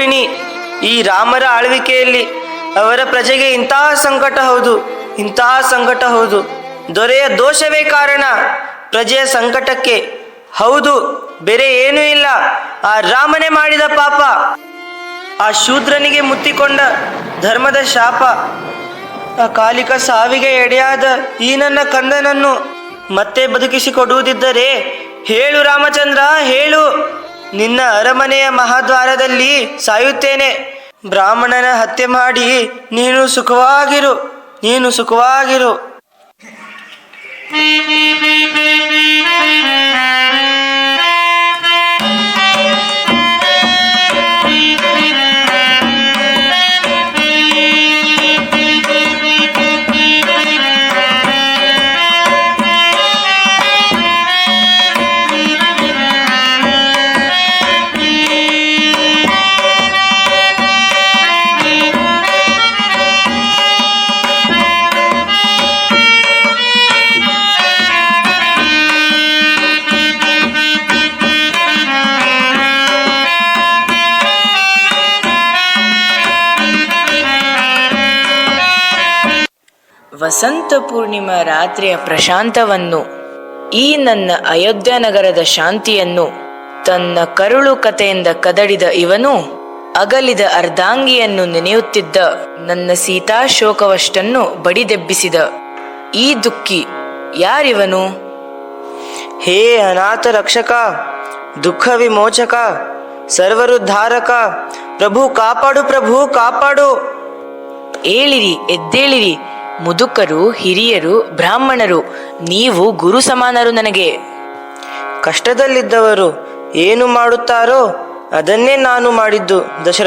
ರೂಪಿಣಿ. ಈ ರಾಮರ ಆಳ್ವಿಕೆಯಲ್ಲಿ ಅವರ ಪ್ರಜೆಗೆ ಇಂತಹ ಸಂಕಟ ಹೌದು, ಇಂತಹ ಸಂಕಟ ಹೌದು. ದೊರೆಯ ದೋಷವೇ ಕಾರಣ ಪ್ರಜೆಯ ಸಂಕಟಕ್ಕೆ. ಹೌದು, ಬೇರೆ ಏನೂ ಇಲ್ಲ. ಆ ರಾಮನೇ ಮಾಡಿದ ಪಾಪ, ಆ ಶೂದ್ರನಿಗೆ ಮುತ್ತಿಕೊಂಡ ಧರ್ಮದ ಶಾಪ, ಅಕಾಲಿಕ ಸಾವಿಗೆ ಎಡೆಯಾದ ಈ ನನ್ನ ಕಂದನನ್ನು ಮತ್ತೆ ಬದುಕಿಸಿಕೊಡುವುದಿದ್ದರೆ ಹೇಳು ರಾಮಚಂದ್ರ, ಹೇಳು. ನಿನ್ನ ಅರಮನೆಯ ಮಹಾದ್ವಾರದಲ್ಲಿ ಸಾಯುತ್ತೇನೆ. ಬ್ರಾಹ್ಮಣನ ಹತ್ಯೆ ಮಾಡಿ ನೀನು ಸುಖವಾಗಿರು, ನೀನು ಸುಖವಾಗಿರು. ವಸಂತ ಪೂರ್ಣಿಮಾ ರಾತ್ರಿಯ ಪ್ರಶಾಂತವನ್ನು, ಈ ನನ್ನ ಅಯೋಧ್ಯ ನಗರದ ಶಾಂತಿಯನ್ನು ತನ್ನ ಕರುಳು ಕಥೆಯಿಂದ ಕದಡಿದ ಇವನು ಅಗಲಿದ ಅರ್ಧಾಂಗಿಯನ್ನು ನೆನೆಯುತ್ತಿದ್ದ ನನ್ನ ಸೀತಾಶೋಕವಷ್ಟನ್ನು ಬಡಿದೆಬ್ಬಿಸಿದ ಈ ದುಃಖಿ ಯಾರಿವನು? ಹೇ ಅನಾಥ ರಕ್ಷಕ, ದುಃಖ ವಿಮೋಚಕ, ಸರ್ವರುದ್ಧಾರಕ, ಪ್ರಭು ಕಾಪಾಡು, ಪ್ರಭು ಕಾಪಾಡು. ಏಳಿರಿ, ಎದ್ದೇಳಿರಿ, ಮುದುಕರು, ಹಿರಿಯರು, ಬ್ರಾಹ್ಮಣರು, ನೀವು ಗುರು ಸಮಾನರು ನನಗೆ. ಕಷ್ಟದಲ್ಲಿದ್ದವರು ಏನು ಮಾಡುತ್ತಾರೋ ಅದನ್ನೇ ನಾನು ಮಾಡಿದ್ದು ದಶರಥ